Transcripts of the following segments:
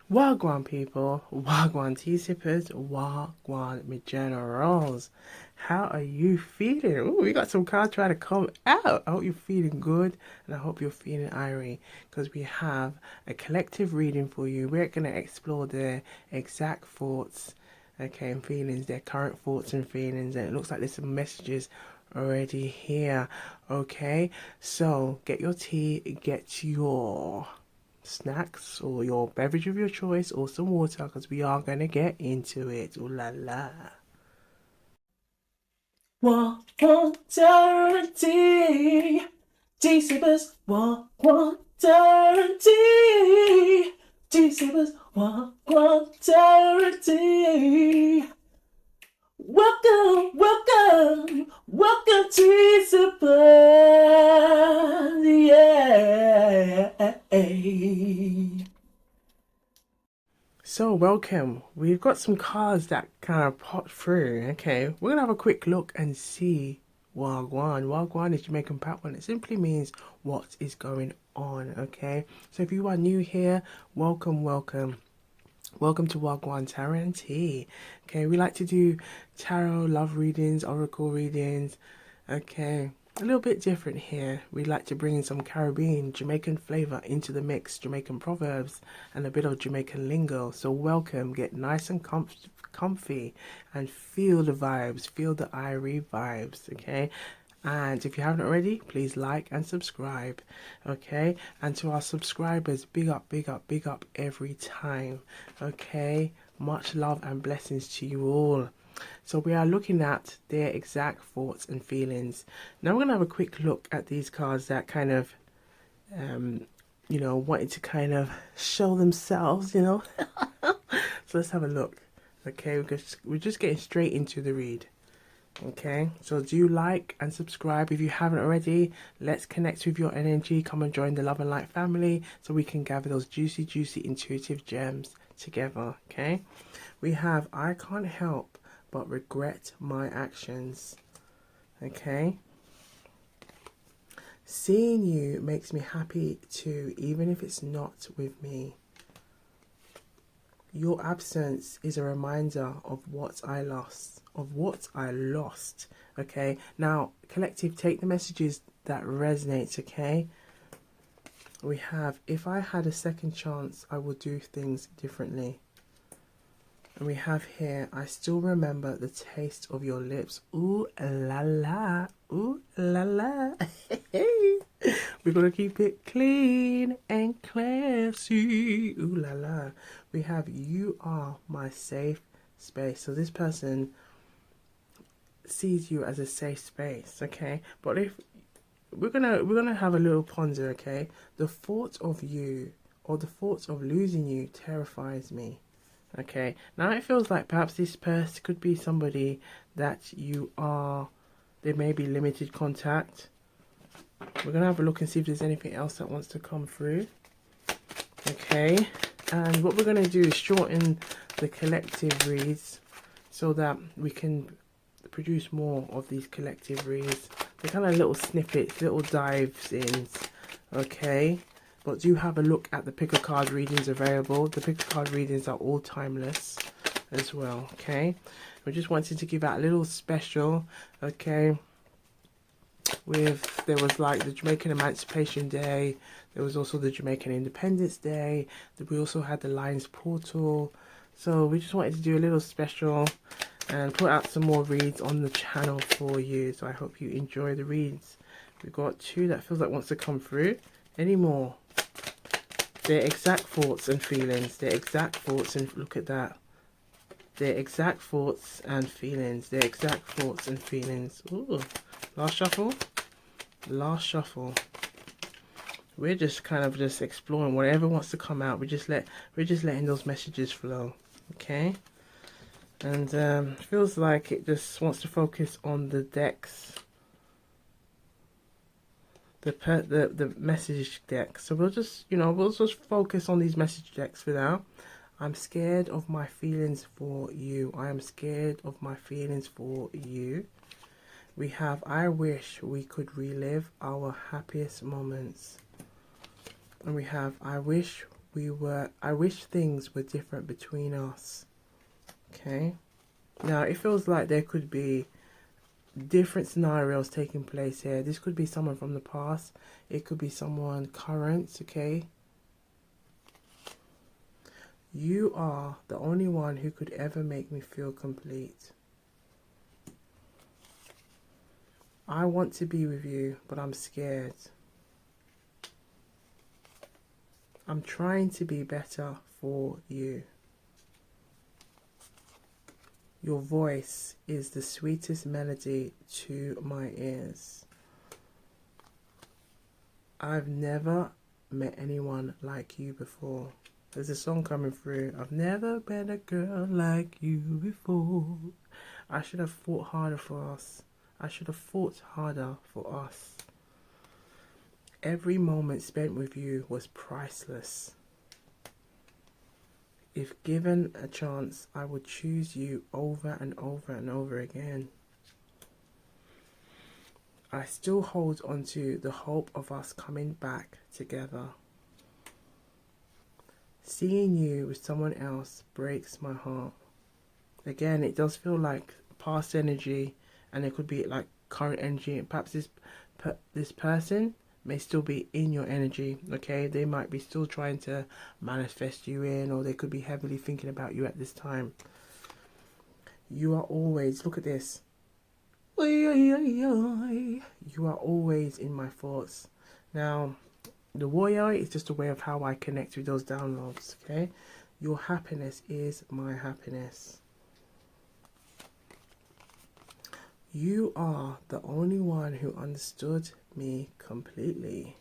Wagwan people, Wagwan tea sippers, Wagwan me generals. How are you feeling? Ooh, we got some cards trying to come out. I hope you're feeling good and I hope you're feeling irie because we have a collective reading for you. We're going to explore their exact thoughts, okay, and feelings, their current thoughts and feelings. And it looks like there's some messages already here, okay? So get your tea, get your snacks or your beverage of your choice or some water because we are going to get into it. Ooh la la. Water tea. Tea sippers. Water tea. Tea sippers. Water tea. Welcome, welcome, welcome tea sippers. Yeah. So welcome. We've got some cards that kind of popped through. Okay, we're gonna have a quick look and see Wagwan. Wagwan is Jamaican patois. It simply means what is going on. Okay, so if you are new here, welcome, welcome. Welcome to Wagwan Tarot and Tea. Okay, we like to do tarot, love readings, oracle readings. Okay, a little bit different here. We like to bring in some Caribbean, Jamaican flavor into the mix, Jamaican proverbs, and a bit of Jamaican lingo. So welcome, get nice and comfy, and feel the vibes, feel the irie vibes. Okay. And if you haven't already, please like and subscribe, okay? And to our subscribers, big up, big up, big up every time, okay? Much love and blessings to you all. So we are looking at their exact thoughts and feelings. Now we're going to have a quick look at these cards that kind of, wanted to kind of show themselves. So let's have a look, okay? We're just getting straight into the read. Okay, so do like and subscribe if you haven't already. Let's connect with your energy. Come and join the Love and Light family so we can gather those juicy, juicy, intuitive gems together. Okay, we have I can't help but regret my actions. Okay, seeing you makes me happy too, even if it's not with me. Your absence is a reminder of what I lost. Okay, now collective, take the messages that resonate. Okay, we have if I had a second chance I would do things differently. And we have here I still remember the taste of your lips. Ooh la la, ooh la la. We're gonna keep it clean and classy. Ooh la la. We have you are my safe space. So this person sees you as a safe space, okay? But if we're gonna have a little ponder, okay? The thought of you or the thought of losing you terrifies me. Okay, now it feels like perhaps this person could be somebody that there may be limited contact. We're gonna have a look and see if there's anything else that wants to come through. Okay, and what we're gonna do is shorten the collective reads so that we can produce more of these collective reads. They're kind of little snippets, little dives in, okay? But do have a look at the pick a card readings available. The pick a card readings are all timeless as well, okay? We just wanted to give out a little special, okay? There was like the Jamaican Emancipation Day. There was also the Jamaican Independence Day. We also had the Lions Portal. So we just wanted to do a little special and put out some more reads on the channel for you. So I hope you enjoy the reads. We've got two that feels like wants to come through. Any more? Their exact thoughts and feelings. Their exact thoughts and look at that. Their exact thoughts and feelings. Their exact thoughts and feelings. Ooh. Last shuffle. Last shuffle. We're just kind of just exploring whatever wants to come out. We're just letting those messages flow. Okay. And feels like it just wants to focus on the decks, the message deck. So we'll just focus on these message decks for now. I'm scared of my feelings for you. I am scared of my feelings for you. We have I wish we could relive our happiest moments. And we have I wish I wish things were different between us. Okay. Now, it feels like there could be different scenarios taking place here. This could be someone from the past. It could be someone current, okay? You are the only one who could ever make me feel complete. I want to be with you, but I'm scared. I'm trying to be better for you. Your voice is the sweetest melody to my ears. I've never met anyone like you before. There's a song coming through. I've never met a girl like you before. I should have fought harder for us. I should have fought harder for us. Every moment spent with you was priceless. If given a chance, I would choose you over and over and over again. I still hold on to the hope of us coming back together. Seeing you with someone else breaks my heart. Again, it does feel like past energy, and it could be like current energy. Perhaps this person may still be in your energy, okay? They might be still trying to manifest you in, or they could be heavily thinking about you at this time. You are always, look at this. You are always in my thoughts. Now, the warrior is just a way of how I connect with those downloads, okay? Your happiness is my happiness. You are the only one who understood me completely.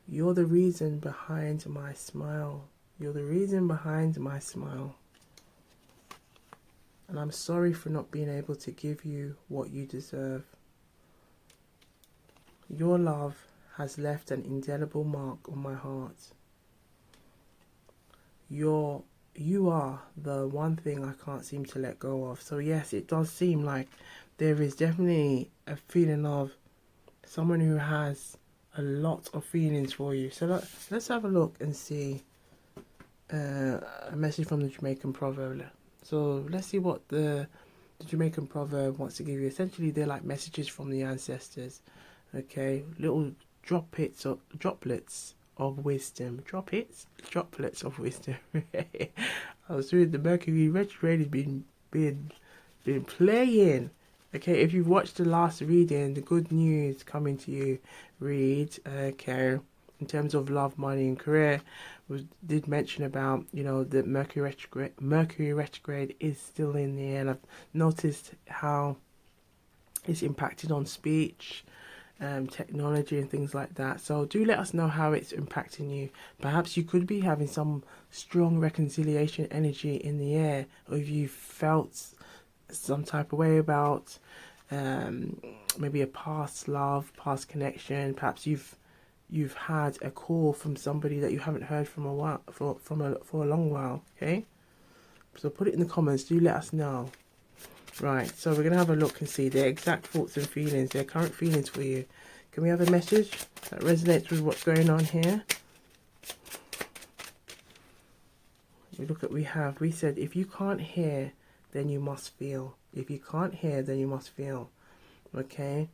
You're the reason behind my smile. You're the reason behind my smile. And I'm sorry for not being able to give you what you deserve. Your love has left an indelible mark on my heart. You are the one thing I can't seem to let go of. So yes, it does seem like there is definitely a feeling of someone who has a lot of feelings for you. So let's have a look and see a message from the Jamaican proverb. So let's see what the Jamaican proverb wants to give you. Essentially, they're like messages from the ancestors. Okay, little droplets of wisdom. Droplets of wisdom. I was reading the Mercury retrograde has been playing. Okay, if you've watched the last reading, the good news coming to you, read. Okay, in terms of love, money, and career, did mention about, you know, the Mercury retrograde is still in the air, and I've noticed how it's impacted on speech, technology and things like that. So do let us know how it's impacting you. Perhaps you could be having some strong reconciliation energy in the air, or if you felt some type of way about maybe a past love, past connection. Perhaps you've had a call from somebody that you haven't heard from a while, for a long while. Okay, so put it in the comments. Do let us know. Right, so we're going to have a look and see their exact thoughts and feelings, their current feelings for you. Can we have a message that resonates with what's going on here? We said, if you can't hear, then you must feel. If you can't hear, then you must feel. Okay?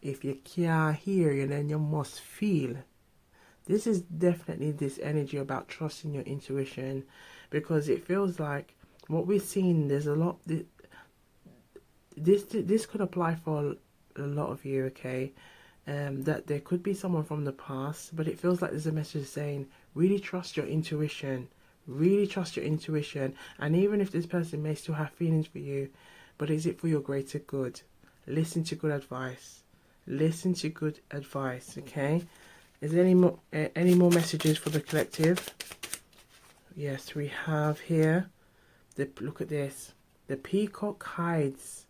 If you can't hear, then you must feel. This is definitely this energy about trusting your intuition, because it feels like what we're seeing, there's a lot... This could apply for a lot of you, okay? That there could be someone from the past, but it feels like there's a message saying, really trust your intuition. Really trust your intuition. And even if this person may still have feelings for you, but is it for your greater good? Listen to good advice. Listen to good advice, okay? Is there any more messages for the collective? Yes, we have here. Look at this. The peacock hides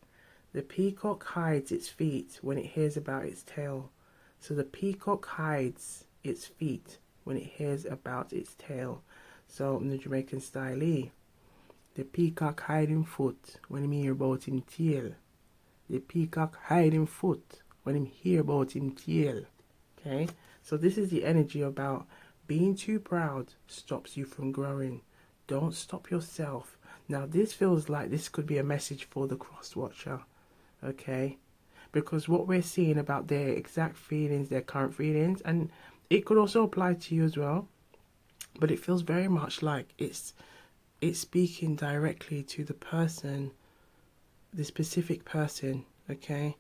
its feet when it hears about its tail. So the peacock hides its feet when it hears about its tail. So in the Jamaican style, the peacock hiding foot when him hear about him tail. The peacock hiding foot when him hear about him tail. Okay, So this is the energy about being too proud stops you from growing. Don't stop yourself. Now this feels like this could be a message for the cross watcher, okay? Because what we're seeing about their exact feelings, their current feelings, and it could also apply to you as well, but it feels very much like it's speaking directly to the person, the specific person, okay?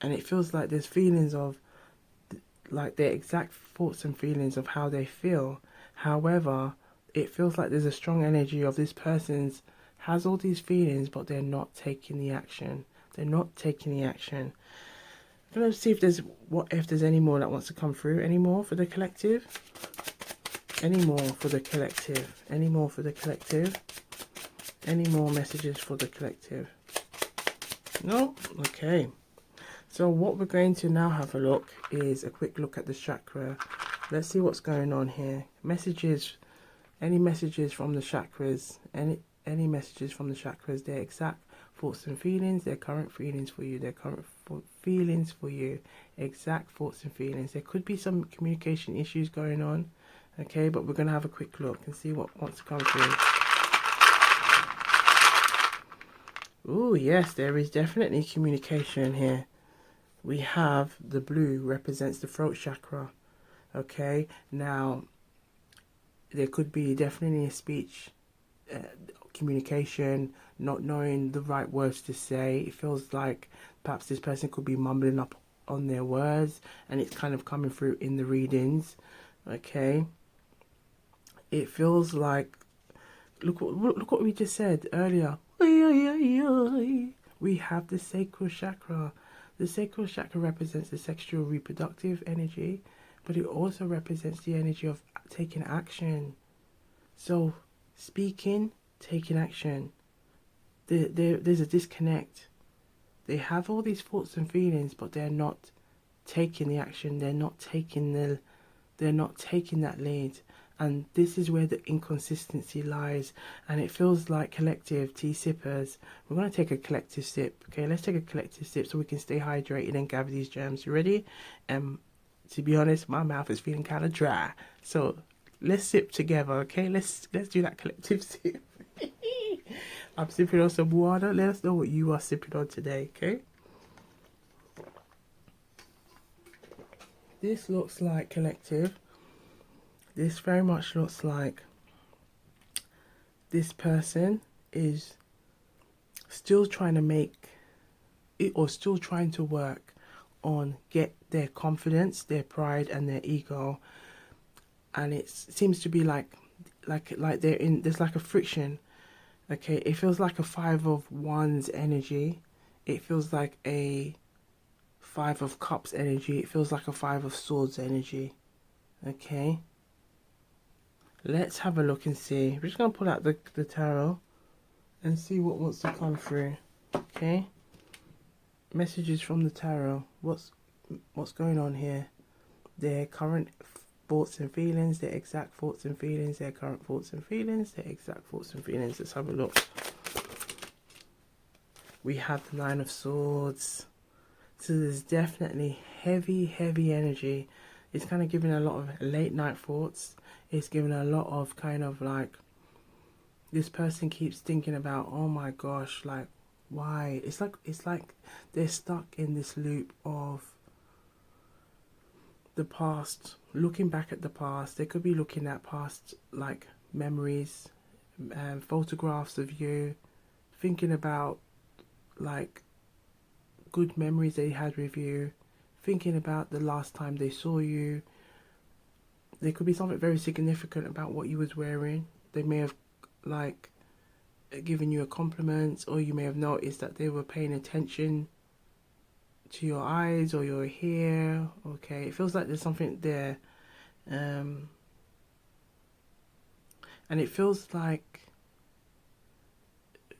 And it feels like there's feelings of, like, their exact thoughts and feelings of how they feel. However, it feels like there's a strong energy of this person's has all these feelings, but they're not taking the action. They're not taking the action. I'm gonna see if there's any more that wants to come through. Any more for the collective? Any more for the collective? Any more for the collective? Any more messages for the collective? No? Okay. So what we're going to now have a look is a quick look at the chakra. Let's see what's going on here. Messages. Any messages from the chakras? Any messages from the chakras? Their exact thoughts and feelings. Their current feelings for you. Their current feelings for you. Exact thoughts and feelings. There could be some communication issues going on. Okay, but we're going to have a quick look and see what wants to come through. Oh, yes, there is definitely communication here. We have the blue represents the throat chakra. Okay, now there could be definitely a speech, communication, not knowing the right words to say. It feels like perhaps this person could be mumbling up on their words, and it's kind of coming through in the readings. Okay, it feels like, look what we just said earlier. We have the sacral chakra. The sacral chakra represents the sexual reproductive energy, but it also represents the energy of taking action. So speaking, taking action. There's a disconnect. They have all these thoughts and feelings, but they're not taking the action. They're not taking that lead. And this is where the inconsistency lies. And it feels like collective tea sippers. We're going to take a collective sip. Okay, let's take a collective sip so we can stay hydrated and gather these germs. You ready? To be honest, my mouth is feeling kind of dry. So let's sip together, okay? Let's do that collective sip. I'm sipping on some water. Let us know what you are sipping on today, okay? This looks like collective. This very much looks like this person is still trying to make it, or still trying to work on get their confidence, their pride and their ego. And it seems to be like they're in, there's like a friction. Okay, it feels like a 5 of Wands energy. It feels like a 5 of Cups energy. It feels like a 5 of Swords energy. Okay. Let's have a look and see. We're just going to pull out the tarot and see what wants to come through. Okay. Messages from the tarot. What's going on here? Their current thoughts and feelings, their exact thoughts and feelings, their current thoughts and feelings, their exact thoughts and feelings. Let's have a look. We have the 9 of Swords. So there's definitely heavy energy. It's kind of giving a lot of late night thoughts. It's giving a lot of kind of like, this person keeps thinking about, oh my gosh, like, why? It's like they're stuck in this loop of the past, looking back at the past. They could be looking at past, like, memories, photographs of you, thinking about, like, good memories they had with you, thinking about the last time they saw you. There could be something very significant about what you was wearing. They may have, like, given you a compliment, or you may have noticed that they were paying attention to your eyes or your hair. Okay, it feels like there's something there. And it feels like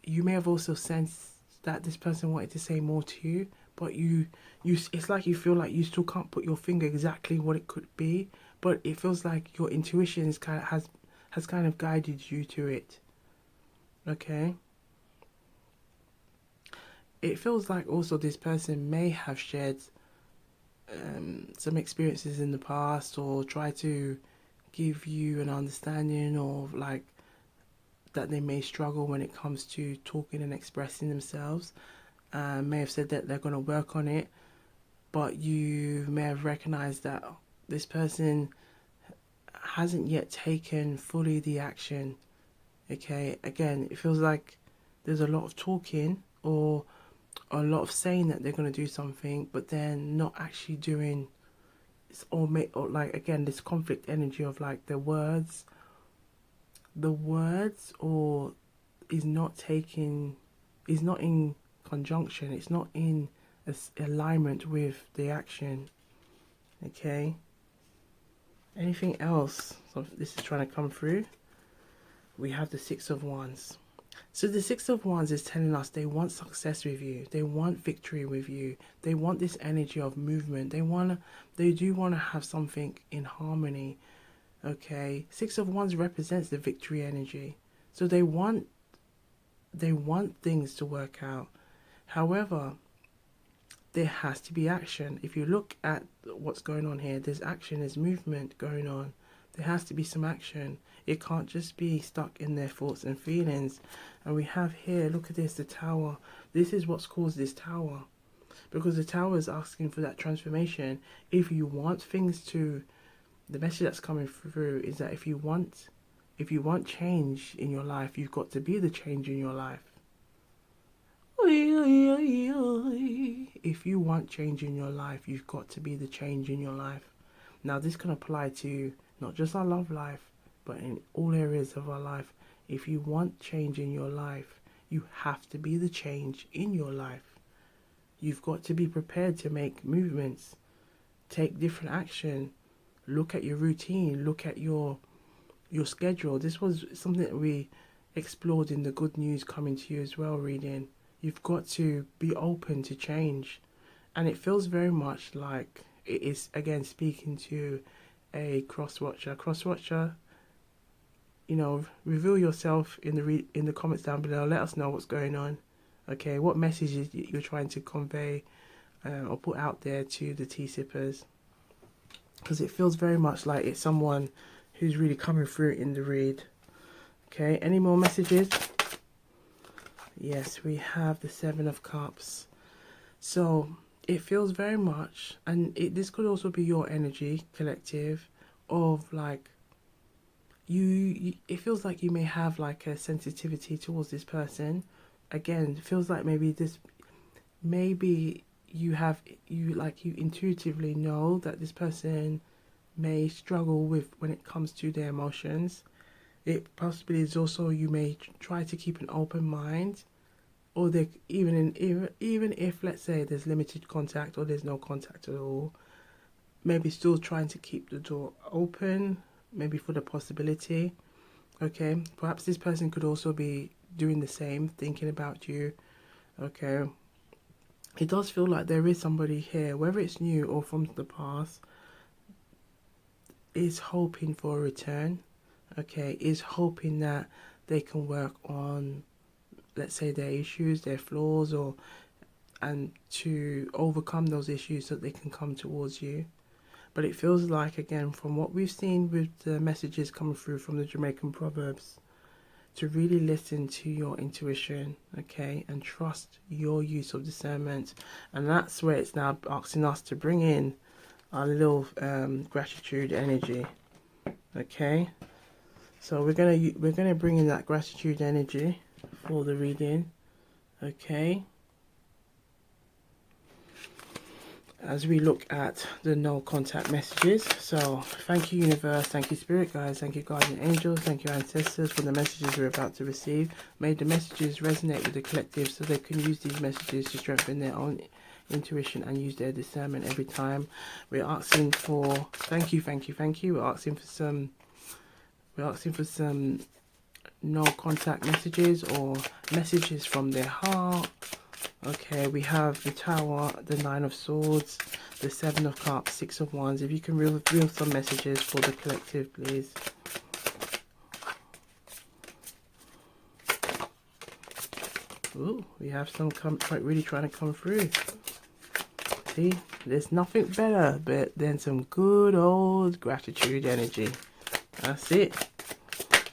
you may have also sensed that this person wanted to say more to you, but you it's like you feel like you still can't put your finger exactly what it could be, but it feels like your intuition is has kind of guided you to it. Okay. It feels like also this person may have shared some experiences in the past, or try to give you an understanding of like that they may struggle when it comes to talking and expressing themselves. May have said that they're going to work on it, but you may have recognized that this person hasn't yet taken fully the action. Okay, again, it feels like there's a lot of talking or a lot of saying that they're going to do something, but then not actually doing. Or like, again, this conflict energy of like the words or is not in conjunction, it's not in alignment with the action. Okay, anything else? So this is trying to come through. We have the Six of Wands. So the Six of Wands is telling us they want success with you. They want victory with you. They want this energy of movement. They do want to have something in harmony. Okay. Six of Wands represents the victory energy. So they want things to work out. However, there has to be action. If you look at what's going on here, there's action, there's movement going on. There has to be some action. It can't just be stuck in their thoughts and feelings. And we have here, look at this, the Tower. This is what's caused this Tower. Because the Tower is asking for that transformation. If you want things to, the message that's coming through is that if you want change in your life, you've got to be the change in your life. If you want change in your life, you've got to be the change in your life. Now, this can apply to not just our love life, but in all areas of our life. If you want change in your life, you have to be the change in your life. You've got to be prepared to make movements, take different action, look at your routine, look at your schedule. This was something that we explored in the Good News Coming to You as well reading. You've got to be open to change. And it feels very much like it is, again, speaking to a cross-watcher. Cross-watcher, you know, reveal yourself in the comments down below. Let us know what's going on. Okay, what messages you're trying to convey or put out there to the tea sippers. Because it feels very much like it's someone who's really coming through in the read. Okay, any more messages? Yes, we have the Seven of Cups. So it feels very much, and this could also be your energy, collective, of like, it feels like you may have like a sensitivity towards this person. Again, it feels like maybe you intuitively know that this person may struggle with when it comes to their emotions. It possibly is also, you may try to keep an open mind, or even if let's say there's limited contact or there's no contact at all, maybe still trying to keep the door open, maybe for the possibility. Okay, perhaps this person could also be doing the same, thinking about you. Okay, it does feel like there is somebody here, whether it's new or from the past, is hoping for a return. Okay, is hoping that they can work on, let's say, their issues, their flaws, and to overcome those issues so that they can come towards you. But it feels like, again, from what we've seen with the messages coming through from the Jamaican proverbs, to really listen to your intuition, okay, and trust your use of discernment. And that's where it's now asking us to bring in our little gratitude energy. Okay, so we're gonna bring in that gratitude energy for the reading. Okay, as we look at the no contact messages. So thank you, universe, thank you, spirit guides, thank you, guardian angels, thank you, ancestors, for the messages we're about to receive. May the messages resonate with the collective so they can use these messages to strengthen their own intuition and use their discernment every time. We're asking for thank you. We're asking for some no contact messages or messages from their heart. Okay, we have the Tower, the Nine of Swords, the Seven of Cups, Six of Wands. If you can reveal some messages for the collective, please. Ooh, we have some really trying to come through. See, there's nothing better than some good old gratitude energy. That's it.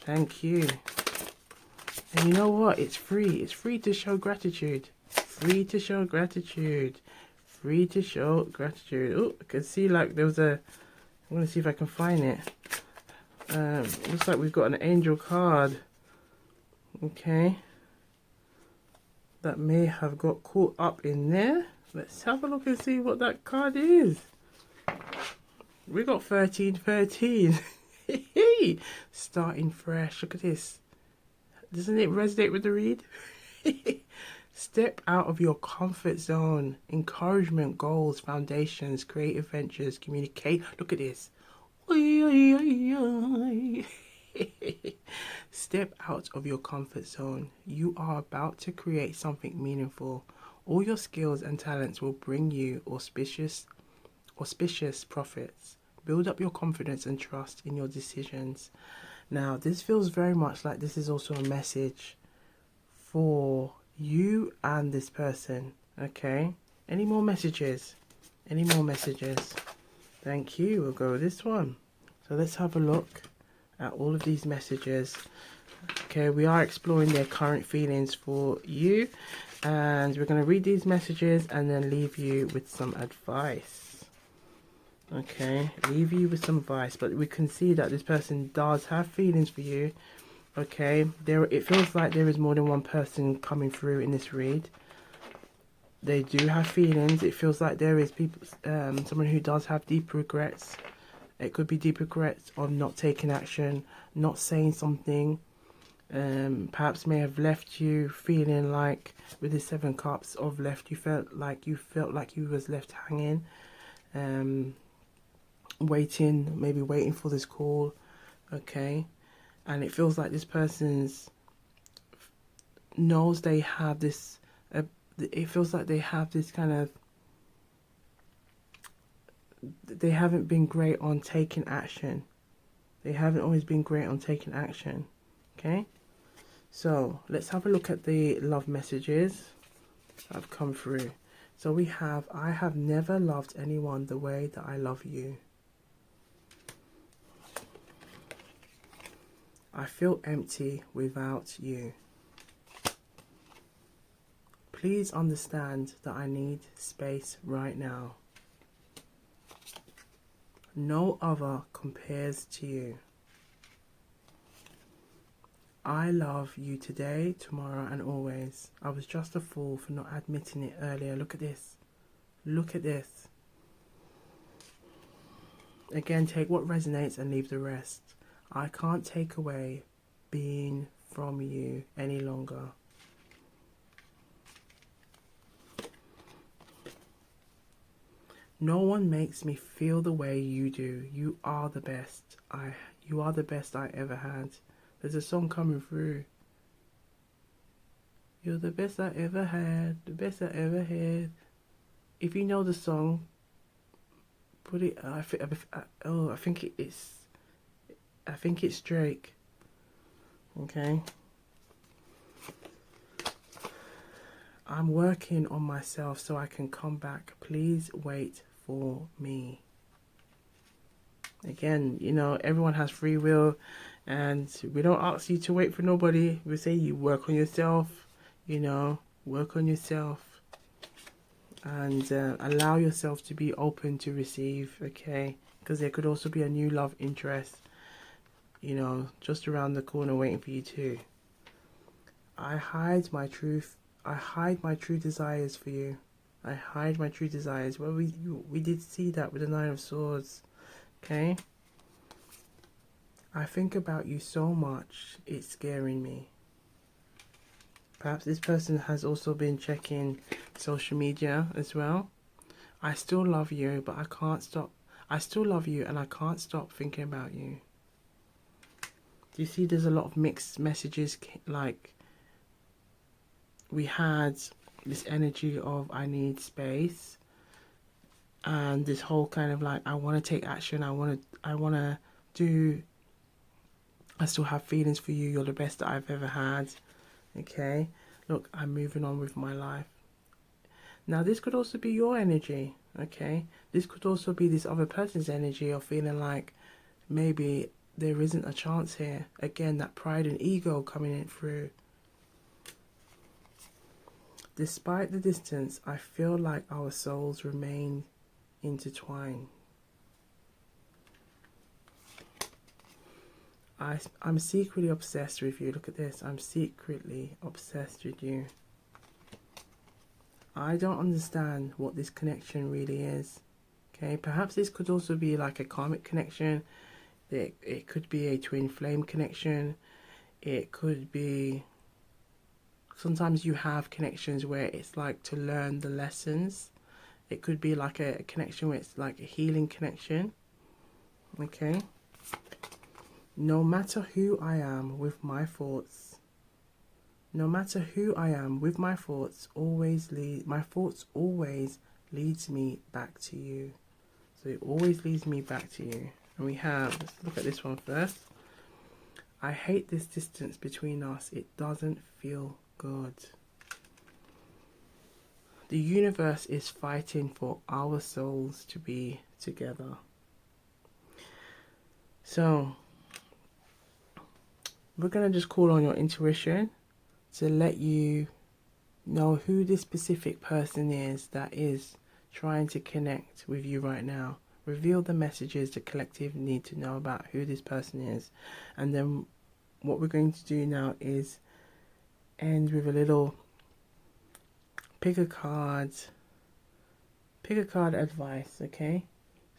Thank you. And you know what? It's free. It's free to show gratitude. Free to show gratitude. Free to show gratitude. Oh, I can see like there was a... I'm going to see if I can find it. Looks like we've got an angel card. Okay. That may have got caught up in there. Let's have a look and see what that card is. We got 1313. Starting fresh. Look at this. Doesn't it resonate with the read? Step out of your comfort zone. Encouragement, goals, foundations, creative ventures, communicate. Look at this. Step out of your comfort zone. You are about to create something meaningful. All your skills and talents will bring you auspicious profits. Build up your confidence and trust in your decisions. Now, this feels very much like this is also a message for you and this person. Okay? Any more messages? Any more messages? Thank you. We'll go with this one. So let's have a look at all of these messages. Okay, we are exploring their current feelings for you. And we're going to read these messages and then leave you with some advice. Okay, leave you with some advice, but we can see that this person does have feelings for you. Okay, it feels like there is more than one person coming through in this read. They do have feelings. It feels like there is someone who does have deep regrets. It could be deep regrets of not taking action, not saying something. Perhaps may have left you feeling like, with the 7 cups of left, you felt like you was left hanging. Maybe waiting for this call. Okay, and it feels like this person's knows they have this it feels like they have this kind of, they haven't been great on taking action. They haven't always been great on taking action. Okay, so let's have a look at the love messages that have come through. So we have, I have never loved anyone the way that I love you. I feel empty without you. Please understand that I need space right now. No other compares to you. I love you today, tomorrow, and always. I was just a fool for not admitting it earlier. Look at this. Look at this. Again, take what resonates and leave the rest. I can't take away being from you any longer. No one makes me feel the way you do. You are the best. You are the best I ever had. There's a song coming through. You're the best I ever had. The best I ever had. If you know the song, put it. I think it's Drake. Okay. I'm working on myself so I can come back. Please wait for me. Again, you know, everyone has free will, and we don't ask you to wait for nobody. We say you work on yourself, you know, work on yourself, and allow yourself to be open to receive, okay? Because there could also be a new love interest, you know, just around the corner waiting for you too. I hide my true desires for you. I hide my true desires. Well, we did see that with the 9 of Swords. Okay. I think about you so much, it's scaring me. Perhaps this person has also been checking social media as well. I still love you, but I can't stop. I still love you and I can't stop thinking about you. Do you see there's a lot of mixed messages? Like, we had this energy of I need space, and this whole kind of like I want to take action, I want to do, I still have feelings for you, you're the best that I've ever had. Okay, look, I'm moving on with my life. Now, this could also be your energy, okay? This could also be this other person's energy of feeling like maybe there isn't a chance here. Again, that pride and ego coming in through. Despite the distance, I feel like our souls remain intertwined. I'm secretly obsessed with you. Look at this. I'm secretly obsessed with you. I don't understand what this connection really is. Okay, perhaps this could also be like a karmic connection. It could be a twin flame connection. It could be... Sometimes you have connections where it's like to learn the lessons. It could be like a connection where it's like a healing connection. Okay. No matter who I am with my thoughts, no matter who I am with my thoughts, my thoughts always leads me back to you. So it always leads me back to you. And we have, let's look at this one first. I hate this distance between us. It doesn't feel good. The universe is fighting for our souls to be together. So we're going to just call on your intuition to let you know who this specific person is that is trying to connect with you right now. Reveal the messages the collective need to know about who this person is. And then what we're going to do now is end with a little pick a card advice, okay?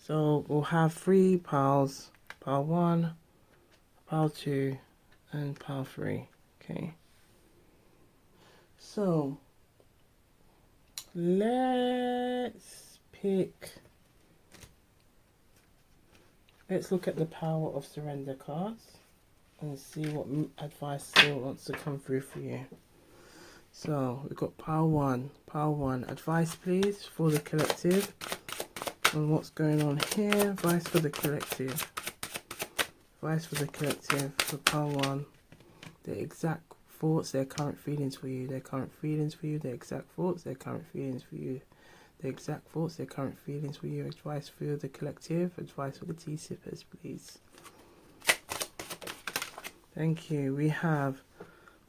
So we'll have 3 piles, pile 1, pile 2, and pile 3, okay? So let's look at the power of surrender cards and see what advice still wants to come through for you. So we've got pile 1, advice please for the collective on what's going on here. Advice for the collective for pile 1. The exact thoughts, their current feelings for you, their current feelings for you, their exact thoughts, their current feelings for you, the exact thoughts, their current feelings for you. Advice for the collective, advice for the tea sippers, please. Thank you. We have,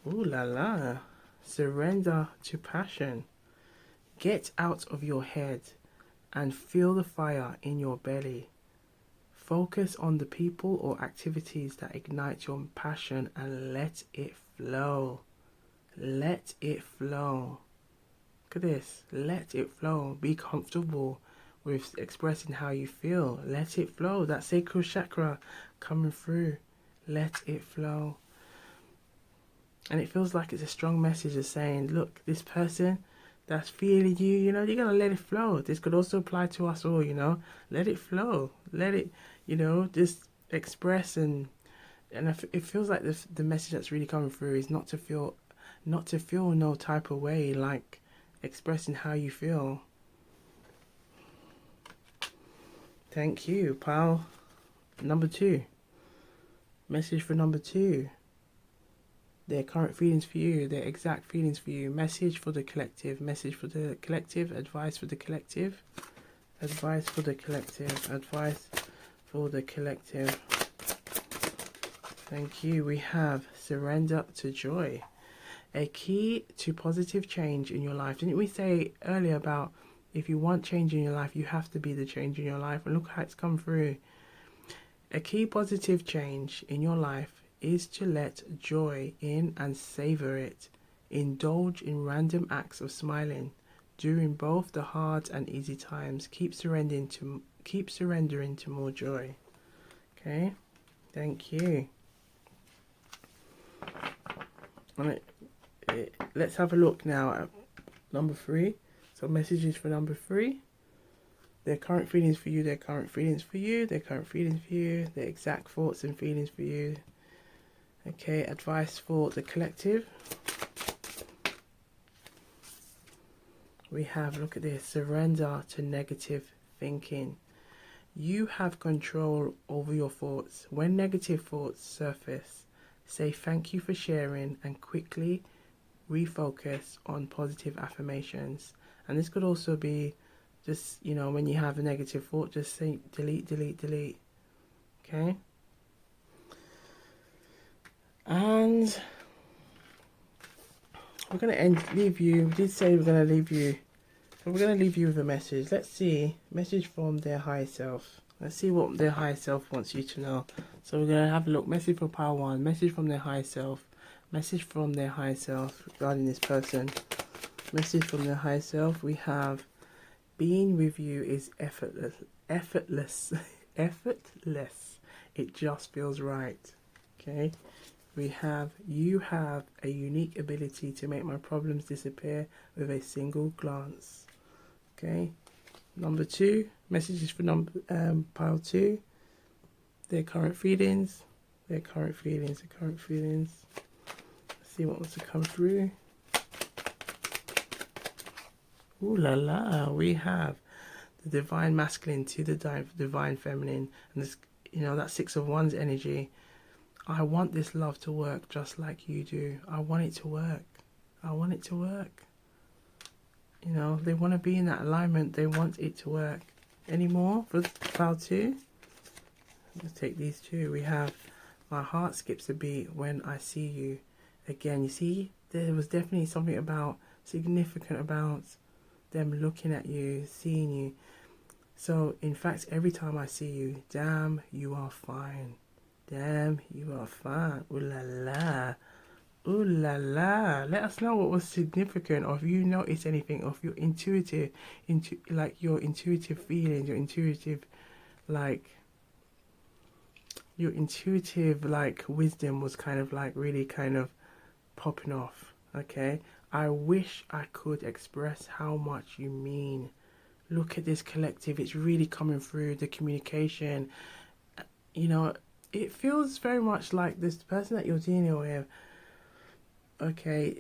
ooh la la, surrender to passion. Get out of your head and feel the fire in your belly. Focus on the people or activities that ignite your passion and let it flow. Let it flow. Look at this. Let it flow. Be comfortable with expressing how you feel. Let it flow. That sacral chakra coming through. Let it flow. And it feels like it's a strong message of saying, look, this person that's feeling you, you know, you're going to let it flow. This could also apply to us all, you know. Let it flow. Let it, you know, just express. And it feels like the message that's really coming through is not to feel no type of way, like expressing how you feel. Thank you, pal. Number 2. Message for number 2. Their current feelings for you, their exact feelings for you. Message for the collective, advice for the collective, advice for the collective. Thank you. We have surrender to joy. A key to positive change in your life. Didn't we say earlier about if you want change in your life, you have to be the change in your life? And look how it's come through. A key positive change in your life is to let joy in and savor it. Indulge in random acts of smiling during both the hard and easy times. Keep surrendering to more joy. Okay, thank you. Let's have a look now at number 3. So messages for number 3. Their current feelings for you, their current feelings for you, their current feelings for you, their exact thoughts and feelings for you. Okay, advice for the collective. We have, look at this, surrender to negative thinking. You have control over your thoughts. When negative thoughts surface, say thank you for sharing and quickly refocus on positive affirmations And this could also be just, you know, when you have a negative thought, just say delete, delete, delete. Okay? And we're going to leave you, we did say we're going to leave you, but we're going to leave you with a message. Let's see, message from their higher self. Let's see what their higher self wants you to know. So we're going to have a look. Message for pile 1, message from their higher self, message from their higher self regarding this person. Message from their higher self. We have, being with you is effortless. Effortless. It just feels right. Okay. We have, you have a unique ability to make my problems disappear with a single glance. Okay. Number 2, messages for pile 2. Their current feelings. Their current feelings. Their current feelings. Let's see what wants to come through. Ooh la la. We have the divine masculine to the divine feminine, and this, you know, that 6 of Wands energy. I want this love to work just like you do. I want it to work. I want it to work. You know, they want to be in that alignment. They want it to work. Any more for pile 2? Let's take these 2. We have, my heart skips a beat when I see you. Again, you see, there was definitely something about, significant about them looking at you, seeing you. So, in fact, every time I see you, damn, you are fine. Damn, you are fine. Ooh la la. Ooh la la. Let us know what was significant, or if you noticed anything, or if your intuitive, your intuitive feelings, your intuitive, wisdom was kind of really kind of popping off. Okay. I wish I could express how much you mean. Look at this collective. It's really coming through, the communication. You know, it feels very much like this person that you're dealing with. Okay.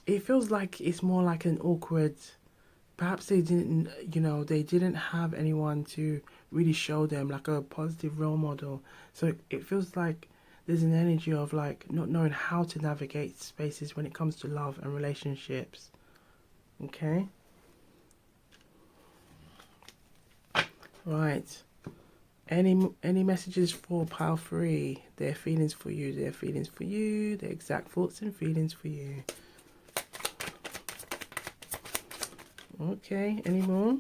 It feels like it's more like an awkward, perhaps they didn't, you know, they didn't have anyone to really show them like a positive role model. So it feels like there's an energy of like not knowing how to navigate spaces when it comes to love and relationships. Okay. Right. Any messages for pile 3? Their feelings for you. Their feelings for you. Their exact thoughts and feelings for you. Okay. Any more?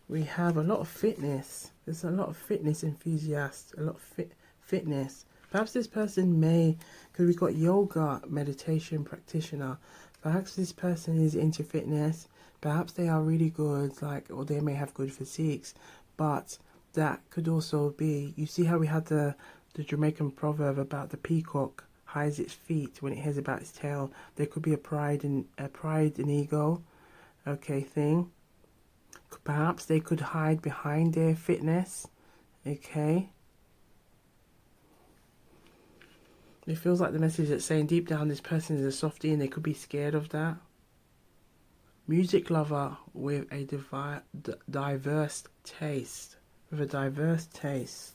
We have a lot of fitness. There's a lot of fitness enthusiasts. A lot of fitness. Perhaps this person may, because we've got yoga meditation practitioner. Perhaps this person is into fitness. Perhaps they are really good, or they may have good physiques. But that could also be, you see how we had the Jamaican proverb about the peacock hides its feet when it hears about its tail. There could be a pride and ego, okay, thing. Perhaps they could hide behind their fitness, okay. It feels like the message that's saying deep down this person is a softie and they could be scared of that. Music lover with a diverse taste. With a diverse taste.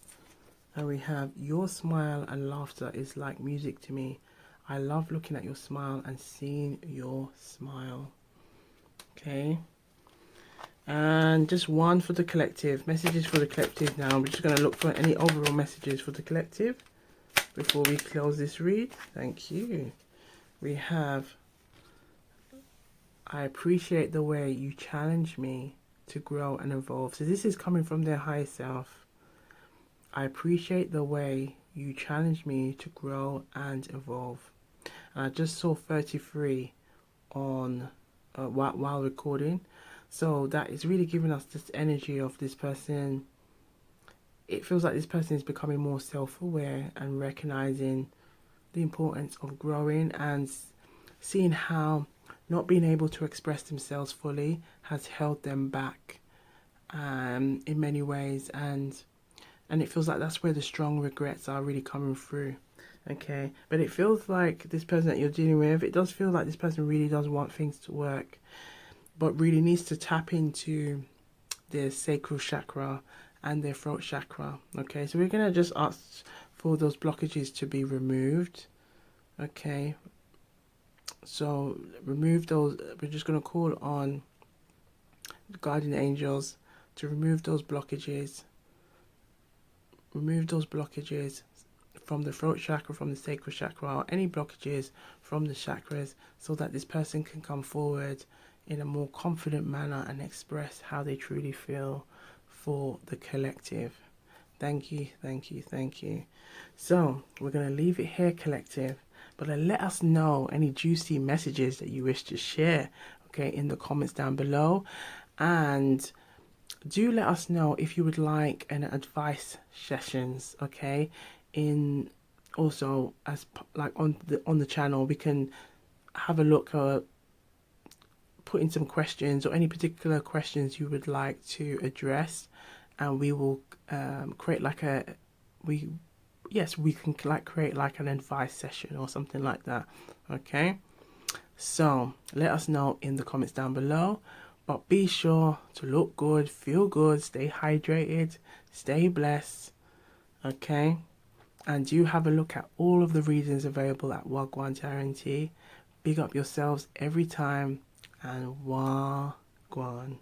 And we have, your smile and laughter is like music to me. I love looking at your smile and seeing your smile. Okay. And just one for the collective. Messages for the collective now. We're just going to look for any overall messages for the collective before we close this read. Thank you. We have, I appreciate the way you challenge me to grow and evolve. So this is coming from their higher self. I appreciate the way you challenge me to grow and evolve. And I just saw 33 on while recording. So that is really giving us this energy of this person. It feels like this person is becoming more self-aware and recognizing the importance of growing and seeing how not being able to express themselves fully has held them back in many ways, and it feels like that's where the strong regrets are really coming through. Okay, but it feels like this person that you're dealing with, it does feel like this person really does want things to work, but really needs to tap into their sacral chakra and their throat chakra. Okay, so we're going to just ask for those blockages to be removed. Okay, So remove those. We're just going to call on the guardian angels to remove those blockages. Remove those blockages from the throat chakra, from the sacral chakra, or any blockages from the chakras, so that this person can come forward in a more confident manner and express how they truly feel for the collective. Thank you, thank you, thank you. So we're going to leave it here, collective, but let us know any juicy messages that you wish to share, okay, in the comments down below. And do let us know if you would like an advice sessions, okay, in also as like on the channel. We can have a look at put in some questions or any particular questions you would like to address, and we will create like we can like create like an advice session or something like that. Okay, so let us know in the comments down below, but be sure to look good, feel good, stay hydrated, stay blessed. Okay, and do have a look at all of the readings available at Wagwan Guarantee. Big up yourselves every time, and Wagwan.